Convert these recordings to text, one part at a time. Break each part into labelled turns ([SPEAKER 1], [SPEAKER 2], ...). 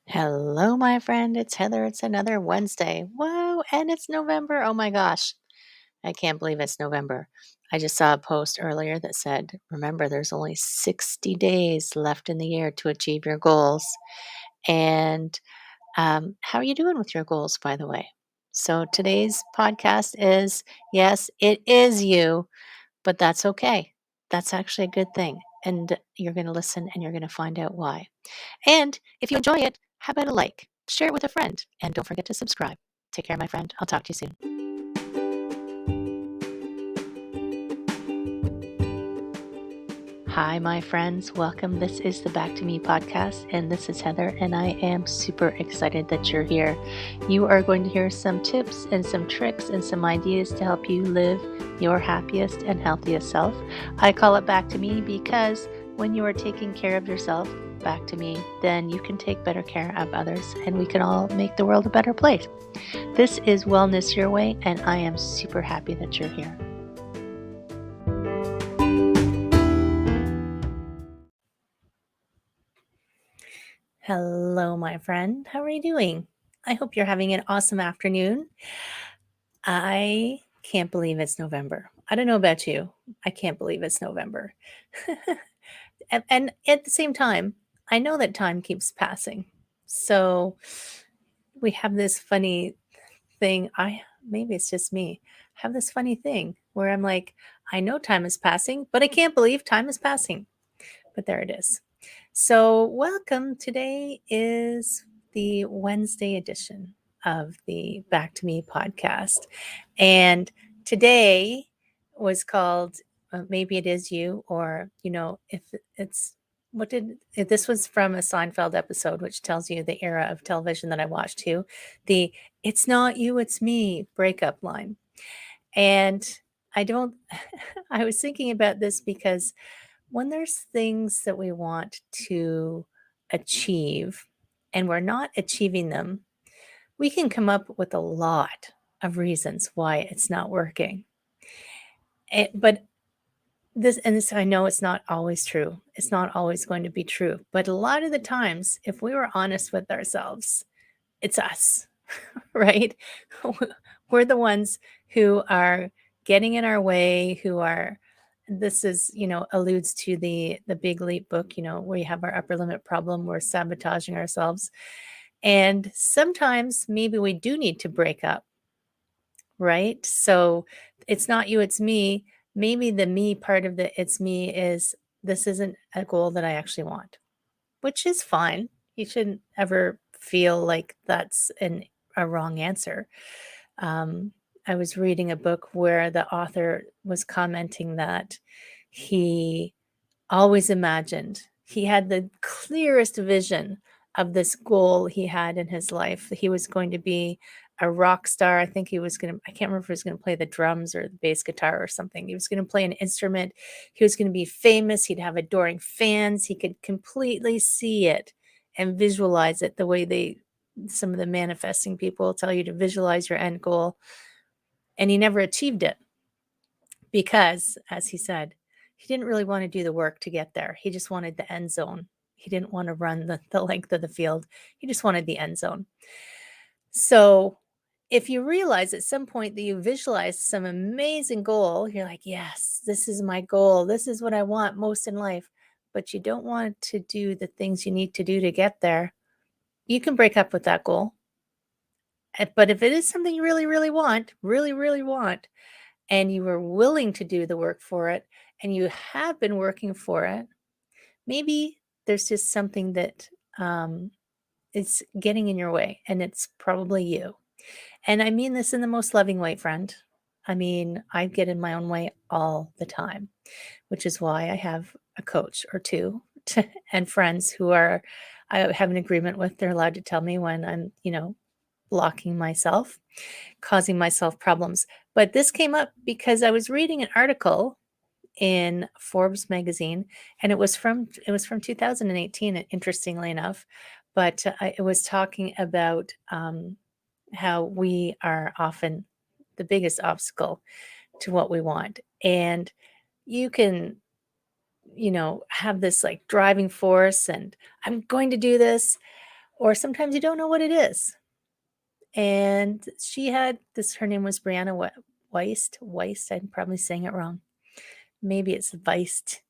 [SPEAKER 1] Hello, my friend. It's Heather. It's another Wednesday. Whoa, and it's November. Oh my gosh. I can't believe it's November. I just saw a post earlier that said, remember, there's only 60 days left in the year to achieve your goals. And how are you doing with your goals, by the way? So today's podcast is yes, it is you, but that's okay. That's actually a good thing. And you're going to listen and you're going to find out why. And if you enjoy it, how about a like? Share it with a friend. And don't forget to subscribe. Take care, my friend. I'll talk to you soon. Hi, my friends. Welcome. This is the Back to Me podcast, and this is Heather, and I am super excited that you're here. You are going to hear some tips and some tricks and some ideas to help you live your happiest and healthiest self. I call it Back to Me because when you are taking care of yourself, back to me, then you can take better care of others, and we can all make the world a better place. This is Wellness Your Way, and I am super happy that you're here. Hello, my friend. How are you doing? I hope you're having an awesome afternoon. I can't believe it's November. I don't know about you. I can't believe it's November. and at the same time, I know that time keeps passing. So we have this funny thing. Maybe it's just me. I have this funny thing where I'm like, I know time is passing, but I can't believe time is passing. But there it is. So, welcome. Today is the Wednesday edition of the Back to Me podcast. And today was called Maybe It Is You, or, if it's if this was from a Seinfeld episode, which tells you the era of television that I watched too, the It's Not You, It's Me breakup line. And I don't, I was thinking about this because when there's things that we want to achieve and we're not achieving them, we can come up with a lot of reasons why it's not working. But this, I know it's not always true. It's not always going to be true. But a lot of the times, if we were honest with ourselves, it's us, right? We're the ones who are getting in our way, who are this is, alludes to the Big Leap book, where you have our upper limit problem, we're sabotaging ourselves. And sometimes maybe we do need to break up, right? So it's not you, it's me. Maybe the me part of the it's me is this isn't a goal that I actually want, which is fine. You shouldn't ever feel like that's a wrong answer. Um, I was reading a book where the author was commenting that he always imagined, he had the clearest vision of this goal he had in his life. He was going to be a rock star. I think I can't remember if he was going to play the drums or the bass guitar or something. He was going to play an instrument. He was going to be famous. He'd have adoring fans. He could completely see it and visualize it the way some of the manifesting people tell you to visualize your end goal. And he never achieved it because, as he said, he didn't really want to do the work to get there. He just wanted the end zone. He didn't want to run the length of the field. He just wanted the end zone. So if you realize at some point that you visualize some amazing goal, you're like, yes, this is my goal. This is what I want most in life. But you don't want to do the things you need to do to get there. You can break up with that goal. But if it is something you really, really want, really, really want, and you were willing to do the work for it, and you have been working for it, maybe there's just something that is getting in your way, and it's probably you. And I mean this in the most loving way, friend. I mean, I get in my own way all the time, which is why I have a coach or two and friends who I have an agreement with. They're allowed to tell me when I'm, blocking myself, causing myself problems. But this came up because I was reading an article in Forbes magazine, and it was from 2018, interestingly enough, but it was talking about how we are often the biggest obstacle to what we want. And you can, have this like driving force, and I'm going to do this. or sometimes you don't know what it is. And she had this, her name was Brianna Weist. I'm probably saying it wrong. Maybe it's Weist.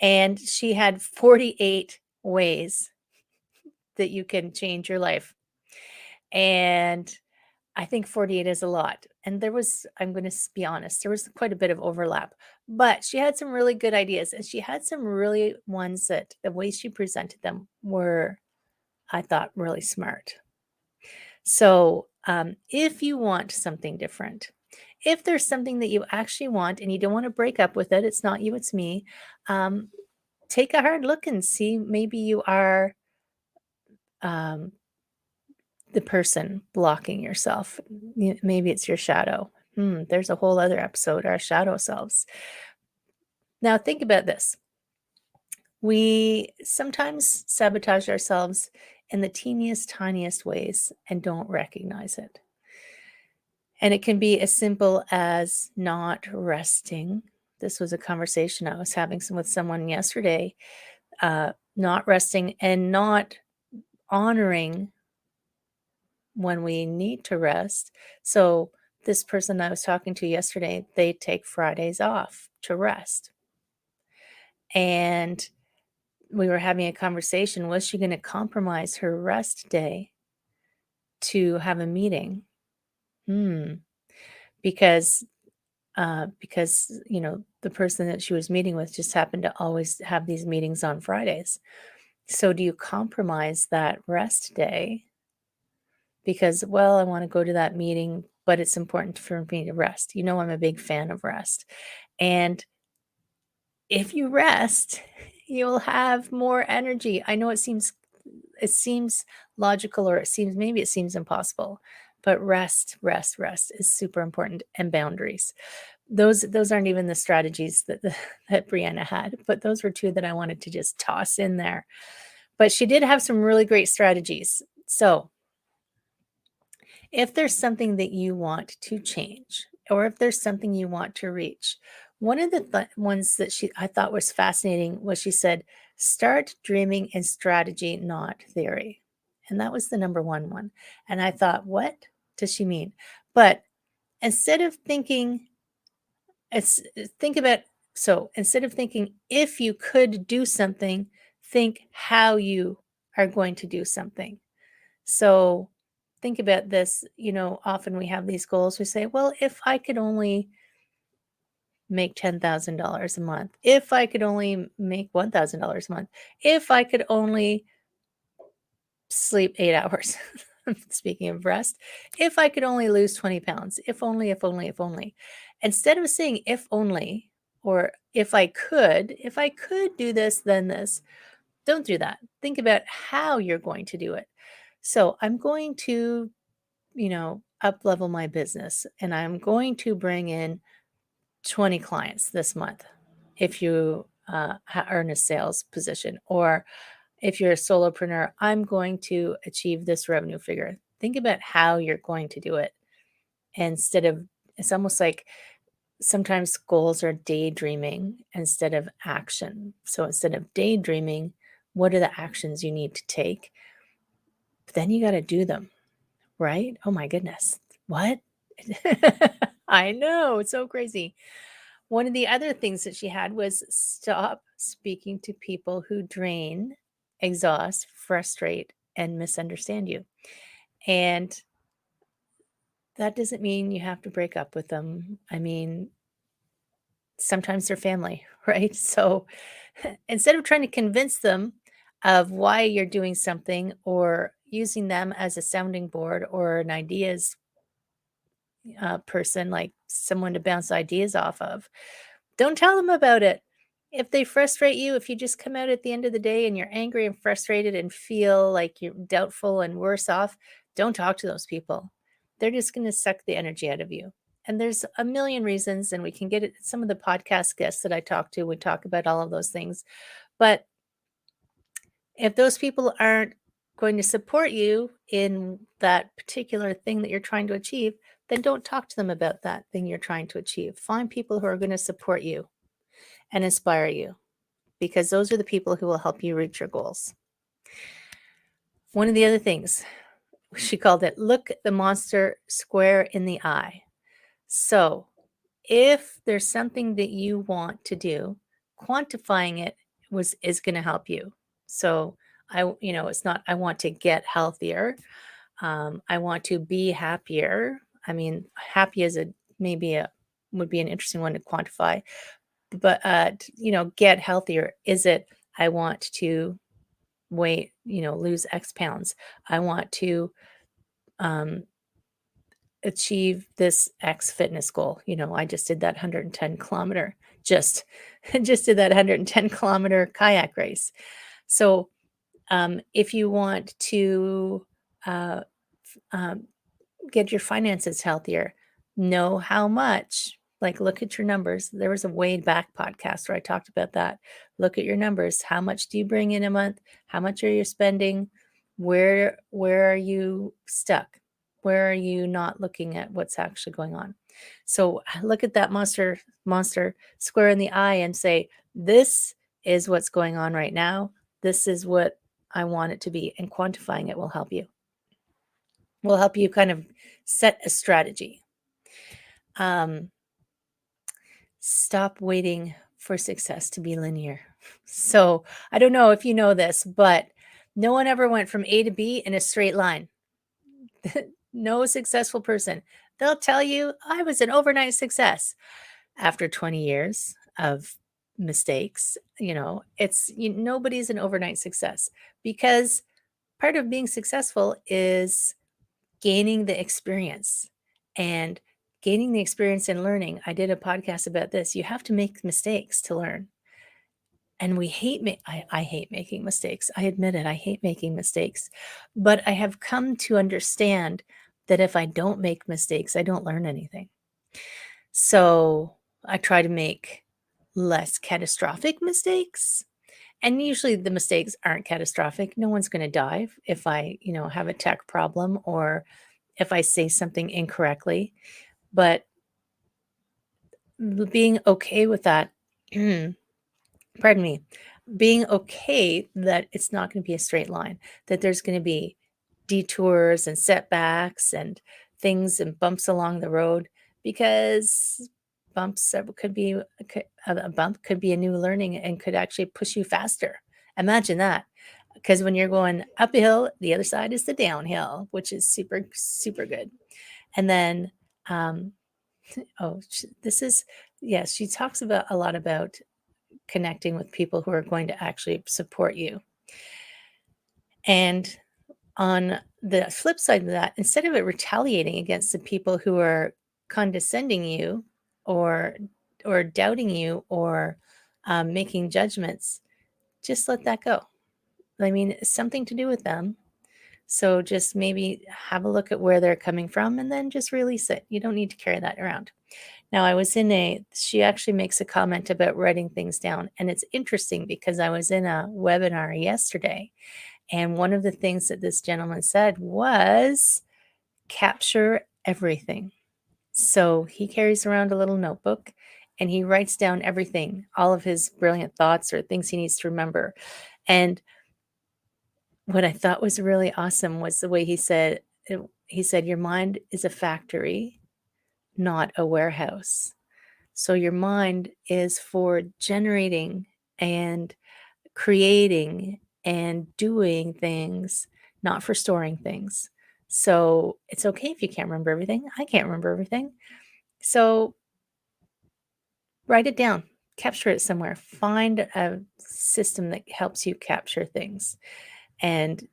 [SPEAKER 1] And she had 48 ways that you can change your life. And I think 48 is a lot. And there was, I'm going to be honest, there was quite a bit of overlap, but she had some really good ideas, and she had some really ones that the way she presented them were, I thought, really smart. So, if you want something different, if there's something that you actually want and you don't want to break up with it, it's not you, it's me. Um, take a hard look and see, maybe you are um, the person blocking yourself. Maybe it's your shadow. There's a whole other episode, our shadow selves. Now, think about this. We sometimes sabotage ourselves in the teeniest, tiniest ways and don't recognize it. And it can be as simple as not resting. This was a conversation I was having with someone yesterday. Not resting and not honoring when we need to rest. So this person I was talking to yesterday, they take Fridays off to rest. And we were having a conversation. Was she going to compromise her rest day to have a meeting? Because the person that she was meeting with just happened to always have these meetings on Fridays. So do you compromise that rest day because, well, I want to go to that meeting, but it's important for me to rest? I'm a big fan of rest. And if you rest, you'll have more energy. I know it seems logical, or maybe it seems impossible, but rest is super important, and boundaries. Those aren't even the strategies that that Brianna had, but those were two that I wanted to just toss in there. But she did have some really great strategies. So if there's something that you want to change, or if there's something you want to reach, one of the ones that I thought was fascinating was, she said, start dreaming in strategy, not theory. And that was the number one. And I thought, what does she mean? But instead of thinking, instead of thinking if you could do something, think how you are going to do something. So think about this. Often we have these goals. We say, well, if I could only make $10,000 a month, if I could only make $1,000 a month, if I could only sleep 8 hours, speaking of rest, if I could only lose 20 pounds, if only, if only, if only. Instead of saying if only, or if I could do this, then this, don't do that. Think about how you're going to do it. So I'm going to, up level my business, and I'm going to bring in 20 clients this month. If you earn a sales position, or if you're a solopreneur, I'm going to achieve this revenue figure. Think about how you're going to do it. It's almost like sometimes goals are daydreaming instead of action. So instead of daydreaming, what are the actions you need to take? But then you got to do them, right? Oh my goodness. What? I know. It's so crazy. One of the other things that she had was stop speaking to people who drain, exhaust, frustrate, and misunderstand you. And that doesn't mean you have to break up with them. I mean, sometimes they're family, right? So instead of trying to convince them of why you're doing something, or using them as a sounding board or an ideas person, like someone to bounce ideas off of, don't tell them about it. If they frustrate you, if you just come out at the end of the day and you're angry and frustrated and feel like you're doubtful and worse off, don't talk to those people. They're just going to suck the energy out of you. And there's a million reasons, and we can get it. Some of the podcast guests that I talk to would talk about all of those things. But if those people aren't going to support you in that particular thing that you're trying to achieve, then don't talk to them about that thing you're trying to achieve. Find people who are going to support you and inspire you, because those are the people who will help you reach your goals. One of the other things, she called it look the monster square in the eye. So if there's something that you want to do, quantifying it is going to help you. So it's not I want to get healthier. I want to be happier. I mean, happy is maybe a would be an interesting one to quantify. But get healthier. Is it I want to lose X pounds. I want to um, achieve this X fitness goal. I just did that 110 kilometer, just just did that 110 kilometer kayak race. So if you want to uh, um, get your finances healthier, know how much, like look at your numbers. There was a way back podcast where I talked about that. Look at your numbers. How much do you bring in a month? How much are you spending? Where are you stuck? Where are you not looking at what's actually going on? So look at that monster square in the eye and say, this is what's going on right now. This is what I want it to be. And quantifying it will help you kind of set a strategy. Stop waiting for success to be linear. So I don't know if you know this, but no one ever went from A to B in a straight line. No successful person. They'll tell you, I was an overnight success. After 20 years of mistakes, nobody's an overnight success, because part of being successful is gaining the experience and gaining the experience and learning. I did a podcast about this. You have to make mistakes to learn. And we hate I hate making mistakes. I admit it. I hate making mistakes. But I have come to understand that if I don't make mistakes, I don't learn anything. So I try to make less catastrophic mistakes. And usually the mistakes aren't catastrophic. No one's going to die if I, have a tech problem or if I say something incorrectly. But being okay with that, pardon me, being okay that it's not going to be a straight line, that there's going to be detours and setbacks and things and bumps along the road, because a bump could be a new learning and could actually push you faster. Imagine that. Because when you're going up a hill, the other side is the downhill, which is super, super good. And then, she talks about a lot about connecting with people who are going to actually support you. And on the flip side of that, instead of it retaliating against the people who are condescending you or doubting you or making judgments, just let that go. I mean, it's something to do with them. So just maybe have a look at where they're coming from and then just release it. You don't need to carry that around. Now, she actually makes a comment about writing things down. And it's interesting because I was in a webinar yesterday, and one of the things that this gentleman said was capture everything. So he carries around a little notebook and he writes down everything, all of his brilliant thoughts or things he needs to remember. And what I thought was really awesome was the way he said, your mind is a factory, not a warehouse. So your mind is for generating and creating and doing things, not for storing things. So it's okay if you can't remember everything. I can't remember everything. So write it down, capture it somewhere, find a system that helps you capture things. And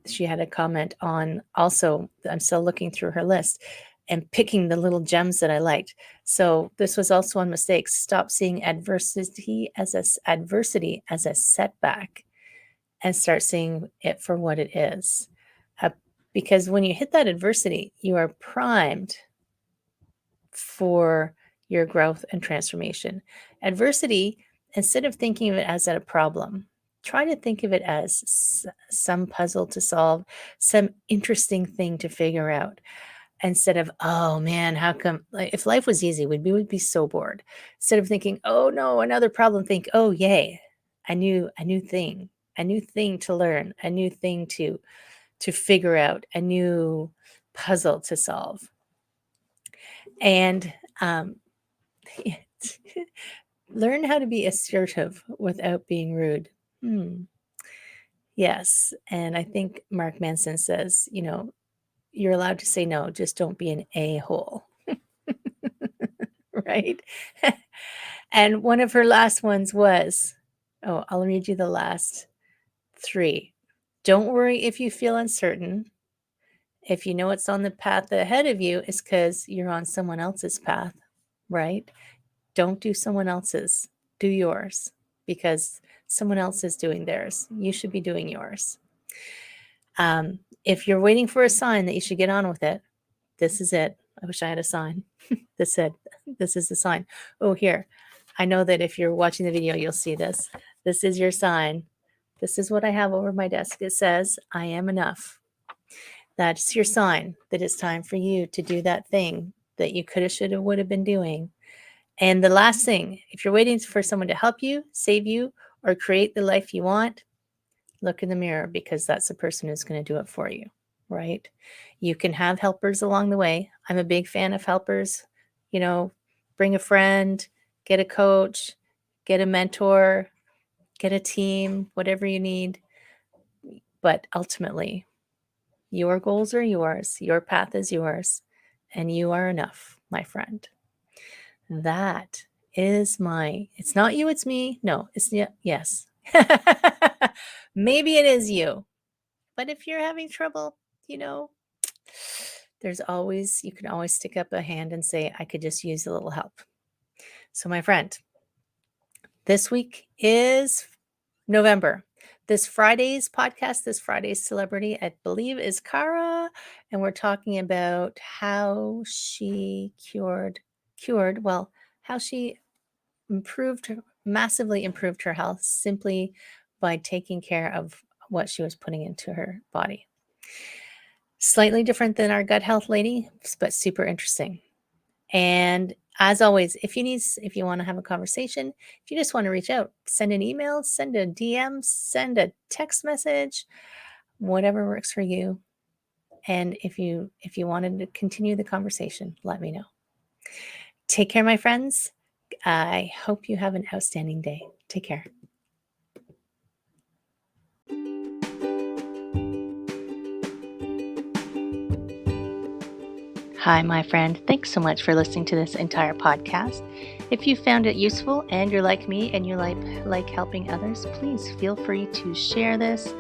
[SPEAKER 1] she had a comment on also, I'm still looking through her list and picking the little gems that I liked. So this was also on mistakes. Stop seeing adversity as a setback and start seeing it for what it is. Because when you hit that adversity, you are primed for your growth and transformation. Adversity, instead of thinking of it as a problem, try to think of it as some puzzle to solve, some interesting thing to figure out. Instead of, oh man, how come, like, if life was easy, we would be so bored. Instead of thinking, oh no, another problem, think, oh yay, a new thing. a new thing to learn, a new thing to figure out, a new puzzle to solve. And learn how to be assertive without being rude. Yes. And I think Mark Manson says, you're allowed to say no, just don't be an a-hole. Right? And one of her last ones was, I'll read you the last 3. Don't worry if you feel uncertain. If you know what's on the path ahead of you, it's because you're on someone else's path, right? Don't do someone else's. Do yours, because someone else is doing theirs. You should be doing yours. If you're waiting for a sign that you should get on with it, this is it. I wish I had a sign that said, this is the sign. Oh, here. I know that if you're watching the video, you'll see this. This is your sign. This is what I have over my desk. It says, I am enough. That's your sign that it's time for you to do that thing that you could have, should have, would have been doing. And the last thing, if you're waiting for someone to help you, save you, or create the life you want, look in the mirror, because that's the person who's going to do it for you, right? You can have helpers along the way. I'm a big fan of helpers. Bring a friend, get a coach, get a mentor, get a team, whatever you need. But ultimately, your goals are yours. Your path is yours. And you are enough, my friend. That is it's not you, it's me. No, it's yes. Maybe it is you. But if you're having trouble, you can always stick up a hand and say, I could just use a little help. So my friend, this week is November. This Friday's podcast, this Friday's celebrity, I believe, is Cara. And we're talking about how she how she massively improved her health simply by taking care of what she was putting into her body. Slightly different than our gut health lady, but super interesting. And as always, if you want to have a conversation, if you just want to reach out, send an email, send a DM, send a text message, whatever works for you. And if you wanted to continue the conversation, let me know. Take care, my friends. I hope you have an outstanding day. Take care. Hi, my friend. Thanks so much for listening to this entire podcast. If you found it useful and you're like me and you like helping others, please feel free to share this.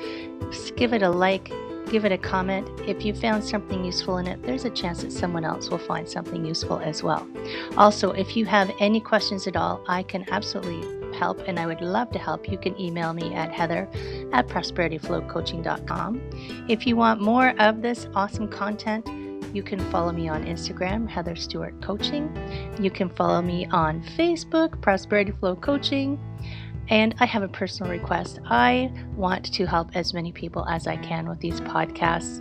[SPEAKER 1] Give it a like, give it a comment. If you found something useful in it, there's a chance that someone else will find something useful as well. Also, if you have any questions at all, I can absolutely help, and I would love to help. You can email me at heather@prosperityflowcoaching.com. If you want more of this awesome content, you can follow me on Instagram, Heather Stewart Coaching. You can follow me on Facebook, Prosperity Flow Coaching. And I have a personal request. I want to help as many people as I can with these podcasts.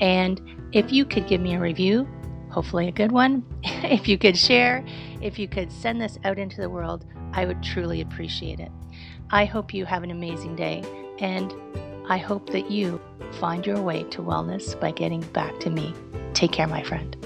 [SPEAKER 1] And if you could give me a review, hopefully a good one, if you could share, if you could send this out into the world, I would truly appreciate it. I hope you have an amazing day, and I hope that you find your way to wellness by getting back to me. Take care, my friend.